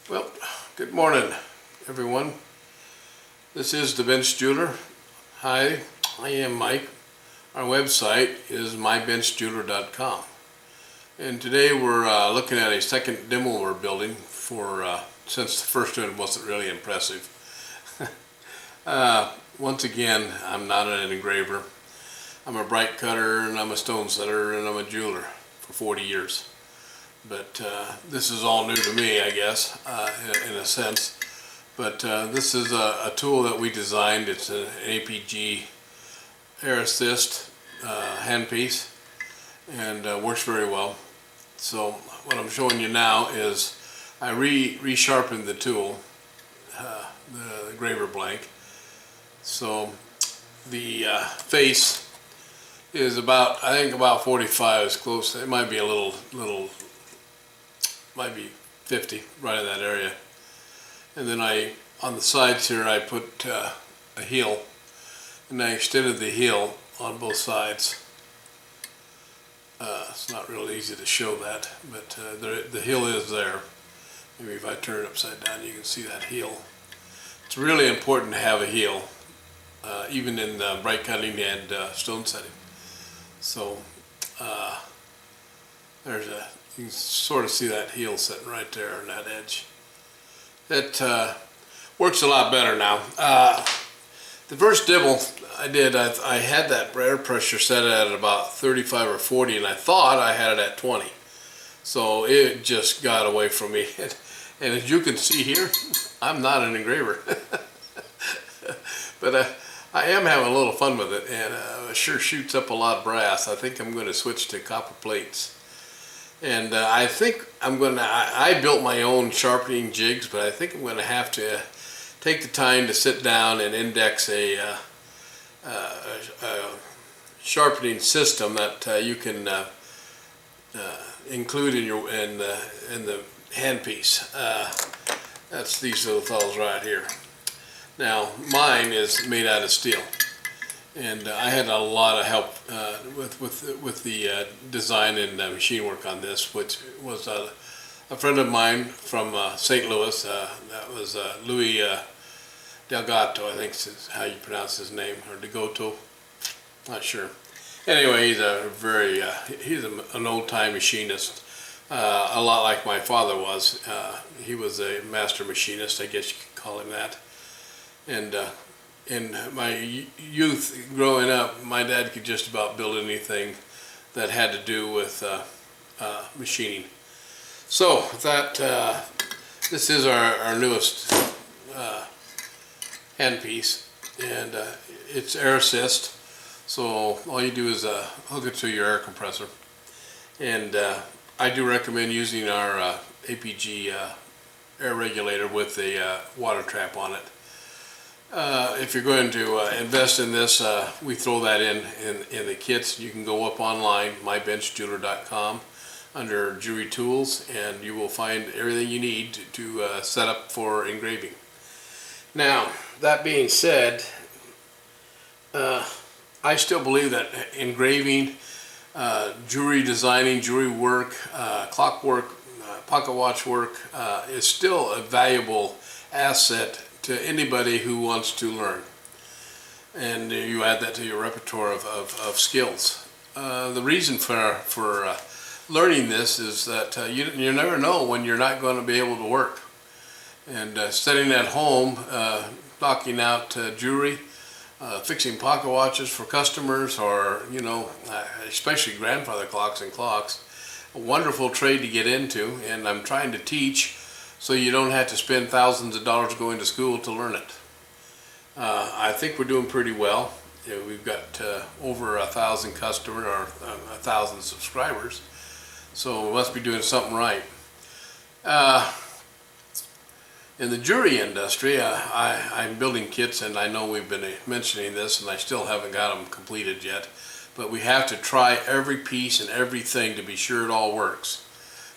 Well, good morning, everyone. This is the Bench Jeweler. Hi, I am Mike. Our website is mybenchjeweler.com. And today we're looking at a second demo we're building for, since the first one wasn't really impressive. Once again, I'm not an engraver. I'm a bright cutter, and I'm a stone setter, and I'm a jeweler for 40 years. But this is all new to me, I guess, in a sense. But this is a tool that we designed. It's an APG air assist handpiece, and works very well. So what I'm showing you now is I resharpened the tool, the engraver blank. So the face is about, I think about 45 is close. It might be a little might be 50, right in that area. And then on the sides here, I put a heel, and I extended the heel on both sides. It's not real easy to show that, but the heel is there. Maybe if I turn it upside down, you can see that heel. It's really important to have a heel, even in bright cutting and stone setting. So you can sort of see that heel sitting right there on that edge. It works a lot better now. The first demo I did, I had that air pressure set at about 35 or 40, and I thought I had it at 20. So it just got away from me. And as you can see here, I'm not an engraver. But I am having a little fun with it, and it sure shoots up a lot of brass. I think I'm going to switch to copper plates. And I think I built my own sharpening jigs, but I think I'm going to have to take the time to sit down and index a sharpening system that you can include in the handpiece. That's these little fellows right here. Now mine is made out of steel, and I had a lot of help with the design and machine work on this, which was a friend of mine from St. Louis. That was Louis Delgato, I think is how you pronounce his name, or Degoto, not sure. Anyway, he's an old-time machinist, a lot like my father was. He was a master machinist, I guess you could call him that. And in my youth growing up, my dad could just about build anything that had to do with machining. So that this is our newest handpiece, and it's air assist. So all you do is hook it to your air compressor, and I do recommend using our APG air regulator with a water trap on it. If you're going to invest in this, we throw that in the kits. You can go up online, mybenchjeweler.com, under jewelry tools, and you will find everything you need to set up for engraving. Now, that being said, I still believe that engraving, jewelry designing, jewelry work, clock work, pocket watch work is still a valuable asset to anybody who wants to learn, and you add that to your repertoire of skills. The reason for learning this is that you never know when you're not going to be able to work, and sitting at home knocking out jewelry, fixing pocket watches for customers, or especially grandfather clocks and clocks, a wonderful trade to get into, and I'm trying to teach so you don't have to spend thousands of dollars going to school to learn it. I think we're doing pretty well. We've got over 1,000 customers, or 1,000 subscribers, so we must be doing something right. In the jewelry industry, I'm building kits, and I know we've been mentioning this, and I still haven't got them completed yet, but we have to try every piece and everything to be sure it all works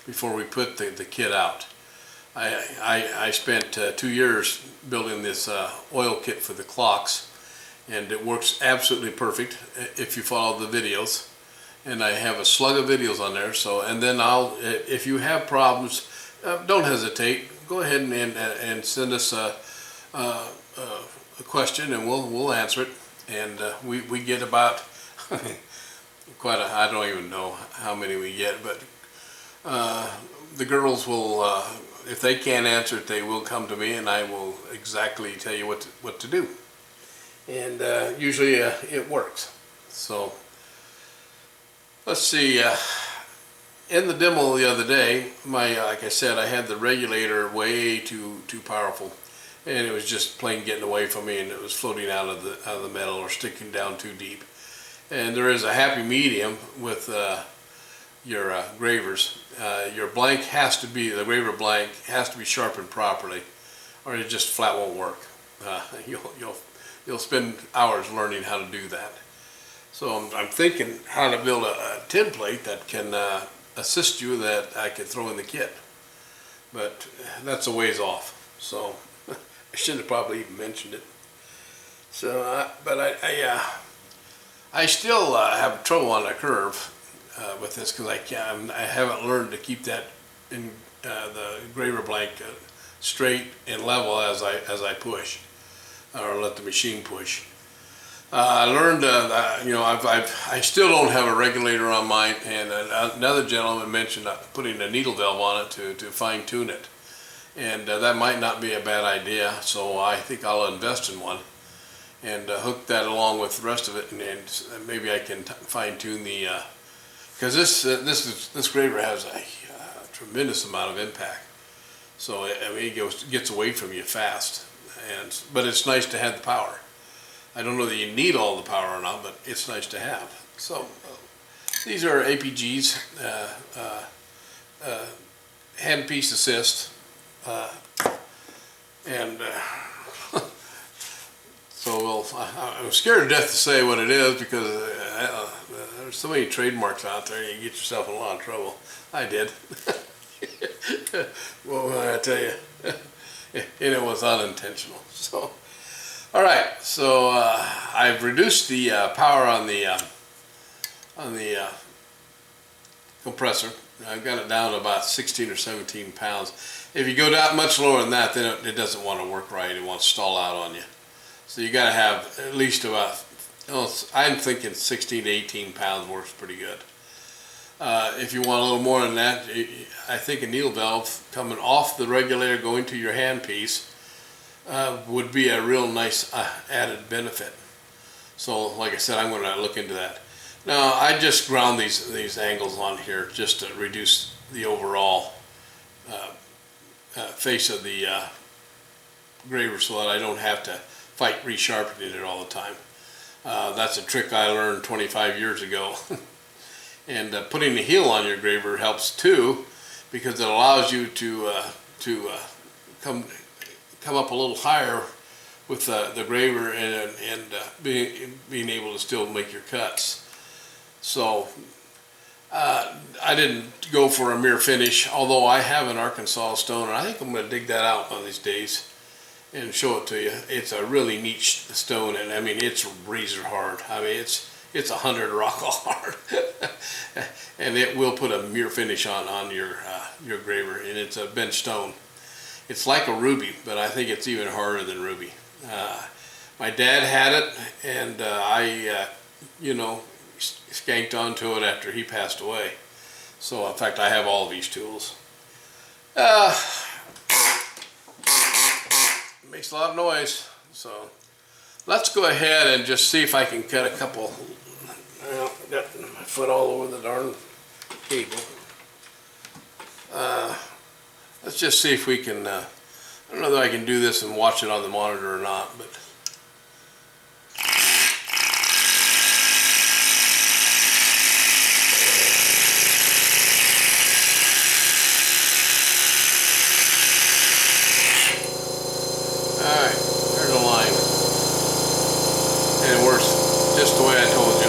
before we put the kit out. I spent 2 years building this oil kit for the clocks, and it works absolutely perfect if you follow the videos. And I have a slug of videos on there. So, and then if you have problems, don't hesitate. go ahead and send us a question, and we'll answer it. And we get about quite a, I don't even know how many we get, but the girls will, if they can't answer it, they will come to me, and I will exactly tell you what to do. And usually it works. So let's see. In the demo the other day, like I said, I had the regulator way too powerful, and it was just plain getting away from me, and it was floating out of the metal or sticking down too deep. And there is a happy medium with your gravers. Your blank has to be, the graver blank has to be sharpened properly, or it just flat won't work. You'll spend hours learning how to do that. So I'm thinking how to build a tin plate that can assist you, that I can throw in the kit, but that's a ways off. So I should have probably even mentioned it. So, but I still have trouble on the curve with this, because I haven't learned to keep that in the graver blank straight and level as I push, or let the machine push. I learned you know, I still don't have a regulator on mine, and another gentleman mentioned putting a needle valve on it to fine tune it, and that might not be a bad idea. So I think I'll invest in one and hook that along with the rest of it, and maybe I can fine tune the because this graver has a tremendous amount of impact. So I mean, it gets away from you fast, but it's nice to have the power. I don't know that you need all the power or not, but it's nice to have. So these are APGs, handpiece assist, and so I'm scared to death to say what it is, because there's so many trademarks out there, you get yourself in a lot of trouble. I did. Well, I tell you, and it was unintentional. So. All right, so I've reduced the power on the compressor. I've got it down to about 16 or 17 pounds. If you go down much lower than that, then it doesn't want to work right. It wants to stall out on you. So you got to have at least about, I'm thinking 16 to 18 pounds works pretty good. If you want a little more than that, I think a needle valve coming off the regulator going to your handpiece would be a real nice added benefit. So like I said, I'm going to look into that. Now I just ground these angles on here just to reduce the overall face of the graver, so that I don't have to fight resharpening it all the time. That's a trick I learned 25 years ago. And putting the heel on your graver helps too, because it allows you to come up a little higher with the graver, and being able to still make your cuts. So I didn't go for a mirror finish, although I have an Arkansas stone, and I think I'm going to dig that out one of these days and show it to you. It's a really neat stone, and I mean, it's razor hard. I mean, it's 100 rock all hard. And it will put a mirror finish on your graver, and it's a bent stone. It's like a ruby, but I think it's even harder than ruby. My dad had it, and I you know, skanked onto it after he passed away. So in fact, I have all these tools. It makes a lot of noise, so let's go ahead and just see if I can cut a couple. Got my foot all over the darn cable. Let's just see if we can, I don't know that I can do this and watch it on the monitor or not, but alright, there's a line, and it works just the way I told you.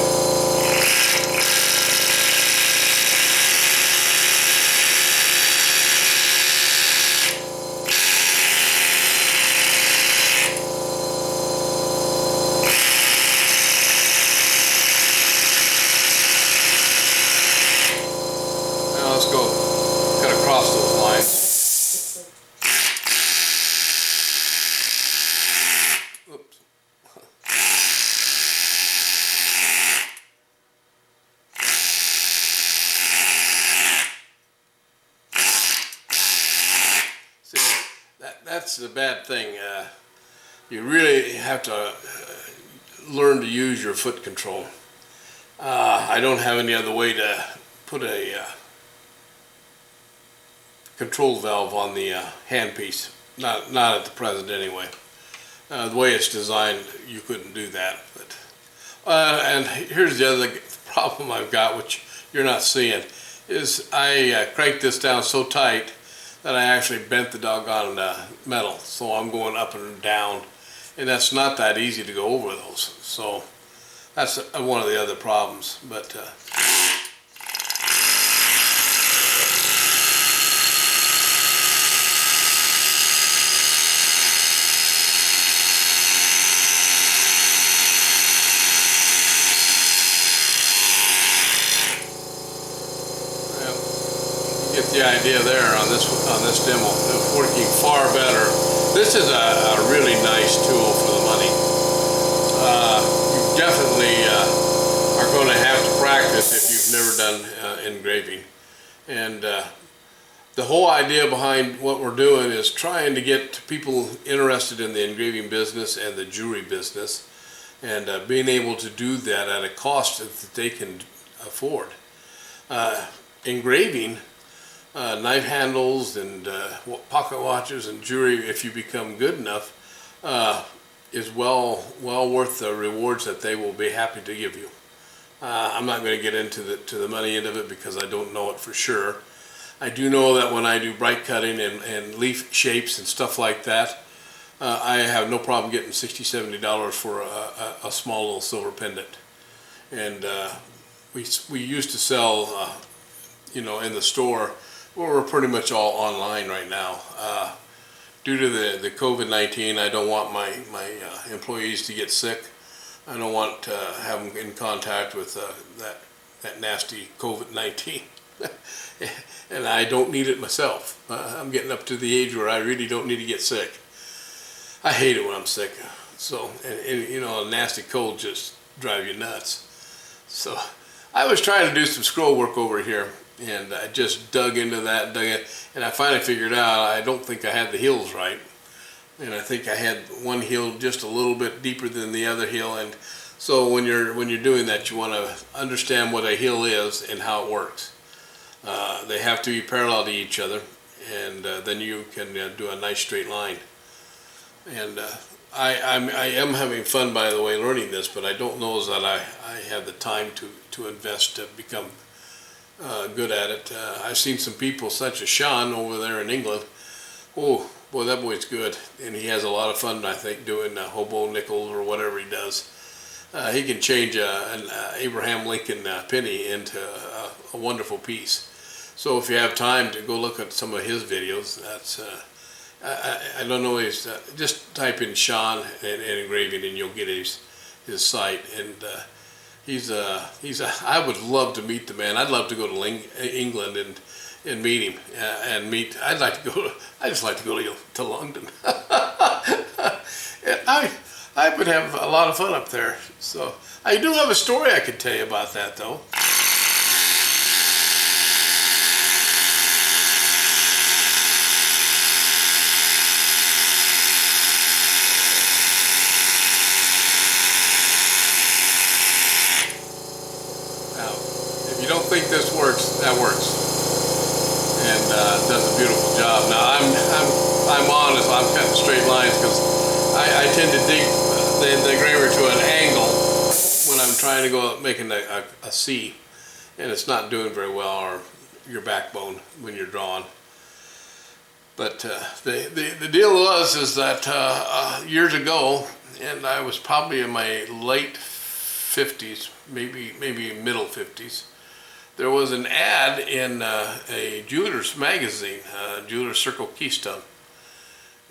the bad thing. You really have to learn to use your foot control. I don't have any other way to put a control valve on the handpiece. Not at the present anyway. The way it's designed, you couldn't do that. But and here's the other problem I've got, which you're not seeing, is I cranked this down so tight that I actually bent the doggone metal. So I'm going up and down, and that's not that easy to go over those. So that's one of the other problems. But get the idea there on this demo. It's working far better. This is a really nice tool for the money. You definitely are going to have to practice if you've never done engraving. And the whole idea behind what we're doing is trying to get people interested in the engraving business and the jewelry business, and being able to do that at a cost that they can afford. Engraving knife handles and pocket watches and jewelry, if you become good enough, is well worth the rewards that they will be happy to give you. I'm not going to get into the money end of it because I don't know it for sure. I do know that when I do bright cutting and leaf shapes and stuff like that, I have no problem getting $60–70 for a small little silver pendant. And we used to sell, you know, in the store. Well, we're pretty much all online right now. Due to the COVID-19, I don't want my employees to get sick. I don't want to have them in contact with that nasty COVID-19. And I don't need it myself. I'm getting up to the age where I really don't need to get sick. I hate it when I'm sick. So, and you know, a nasty cold just drives you nuts. So I was trying to do some scroll work over here, and I just dug into that, and I finally figured out I don't think I had the heels right. And I think I had one heel just a little bit deeper than the other heel, and so when you're doing that, you want to understand what a heel is and how it works. They have to be parallel to each other, and then you can do a nice straight line. And I am having fun, by the way, learning this, but I don't know that I have the time to invest to become good at it. I've seen some people such as Sean over there in England. Oh boy, that boy's good, and he has a lot of fun, I think, doing hobo nickels or whatever he does. He can change an Abraham Lincoln penny into a wonderful piece. So if you have time to go look at some of his videos, that's I don't know, just type in Sean and engraving and you'll get his site. And I would love to meet the man. I'd love to go to England and meet him I just like to go to London. I would have a lot of fun up there. So I do have a story I could tell you about that, though. Now, if you don't think this works, that works, and does a beautiful job. Now I'm honest. I'm cutting straight lines because I tend to dig the engraver to an angle when I'm trying to go making a C, and it's not doing very well, or your backbone when you're drawing. But the deal is that years ago, and I was probably in my late 50s, maybe middle 50s, there was an ad in a jeweler's magazine, Jeweler's Circle Keystone.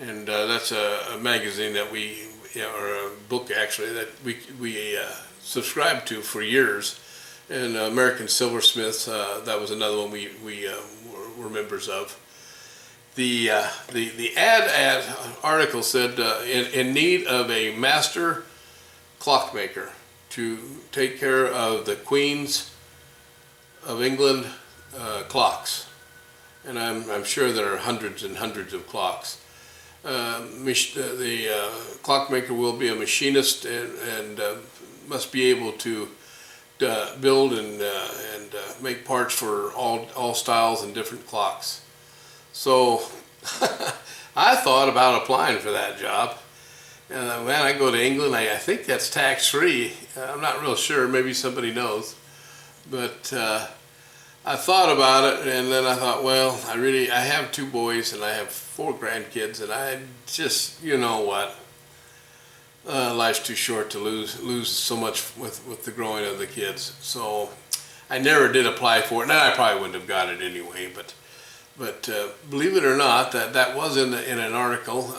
And that's a magazine that or a book actually, that we subscribed to for years. And American Silversmiths, that was another one we were members of. The ad article said, in need of a master clockmaker to take care of the Queen's of England clocks. And I'm sure there are hundreds and hundreds of clocks. clockmaker will be a machinist and must be able to build and make parts for all styles and different clocks. So I thought about applying for that job. When I go to England, I think that's tax-free. I'm not real sure. Maybe somebody knows. But I thought about it, and then I thought, well, I have 2 boys and I have 4 grandkids, and I just, you know what, life's too short to lose so much with the growing of the kids. So I never did apply for it. Now I probably wouldn't have got it anyway, but believe it or not, that was in an article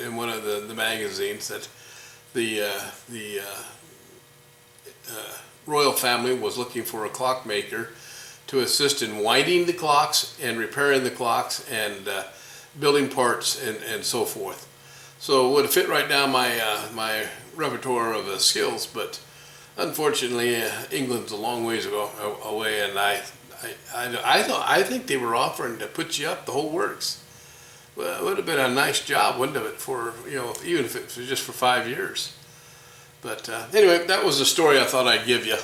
in one of the magazines that the royal family was looking for a clockmaker to assist in winding the clocks and repairing the clocks and building parts and so forth. So it would fit right down my repertoire of skills, but unfortunately England's a long ways away, and I think they were offering to put you up the whole works. Well, it would have been a nice job, wouldn't it, for, you know, even if it was just for 5 years. But anyway, that was the story I thought I'd give you.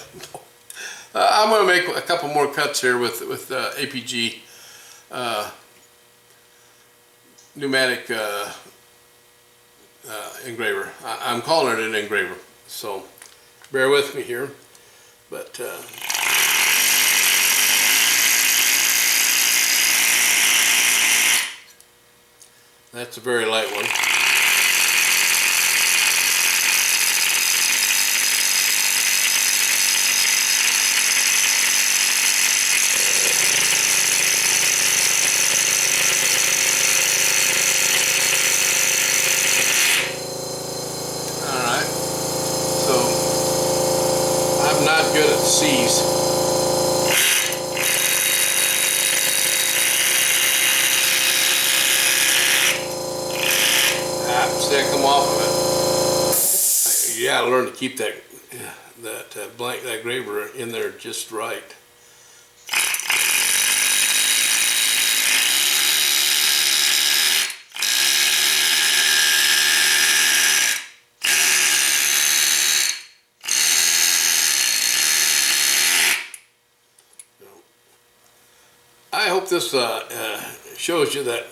I'm going to make a couple more cuts here with APG pneumatic engraver. I'm calling it an engraver, so bear with me here. But that's a very light one. Good at C's. See, I come off of it. You gotta learn to keep that engraver in there just right. I hope this shows you that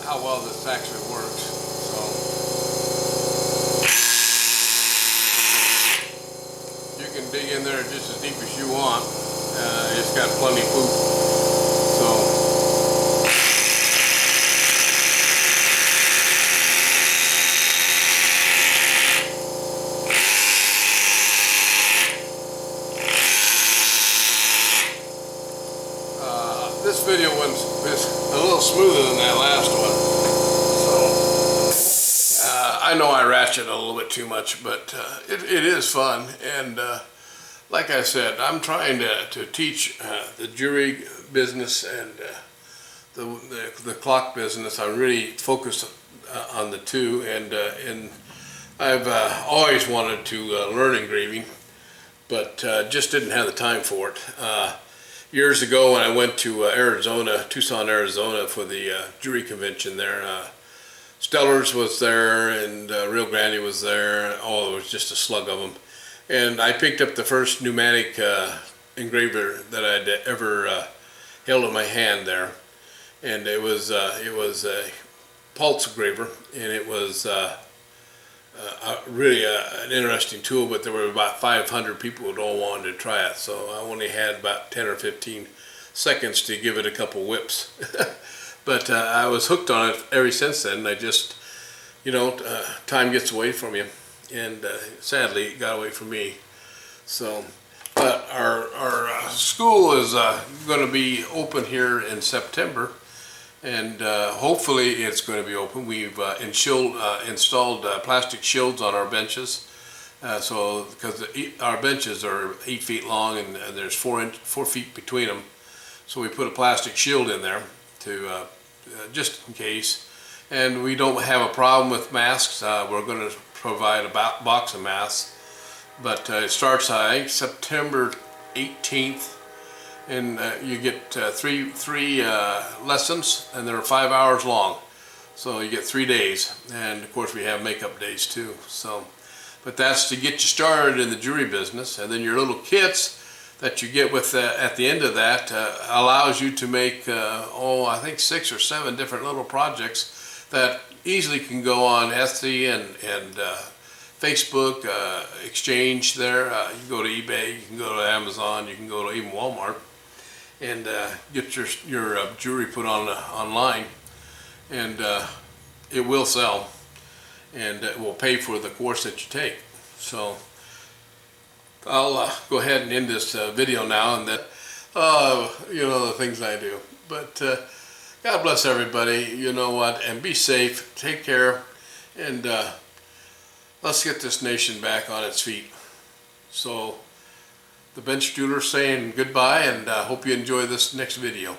how well this actually works. So you can dig in there just as deep as you want. It's got plenty of poop. So this video is a little smoother than that last one. So I know I ratchet a little bit too much, but it is fun. And like I said, I'm trying to teach the jewelry business and the clock business. I'm really focused on the two, and I've always wanted to learn engraving, but just didn't have the time for it. Years ago, when I went to Arizona, Tucson, Arizona, for the jewelry convention there, Stellar's was there, and Rio Grande was there. Oh, it was just a slug of them. And I picked up the first pneumatic engraver that I'd ever held in my hand there, and it was a pulse engraver, and it was really an interesting tool, but there were about 500 people who all wanted to try it, so I only had about 10 or 15 seconds to give it a couple whips. But I was hooked on it ever since then. I just, you know, time gets away from you, and sadly it got away from me. So, but our school is going to be open here in September, and hopefully it's going to be open. We've installed plastic shields on our benches, so because our benches are 8 feet long and there's 4 feet between them, so we put a plastic shield in there to just in case. And we don't have a problem with masks. We're going to provide a box of masks, but it starts, I think, September 18th, and you get three lessons, and they're 5 hours long. So you get 3 days, and of course we have makeup days too. So, but that's to get you started in the jewelry business, and then your little kits that you get with at the end of that allows you to make I think 6 or 7 different little projects that easily can go on Etsy and Facebook exchange there. You can go to eBay, you can go to Amazon, you can go to even Walmart, and get your jewelry put on online, and it will sell, and it will pay for the course that you take. So I'll go ahead and end this video now, and that you know, the things I do. But God bless everybody, you know what, and be safe, take care, and let's get this nation back on its feet. So the Bench Jeweler saying goodbye, and hope you enjoy this next video.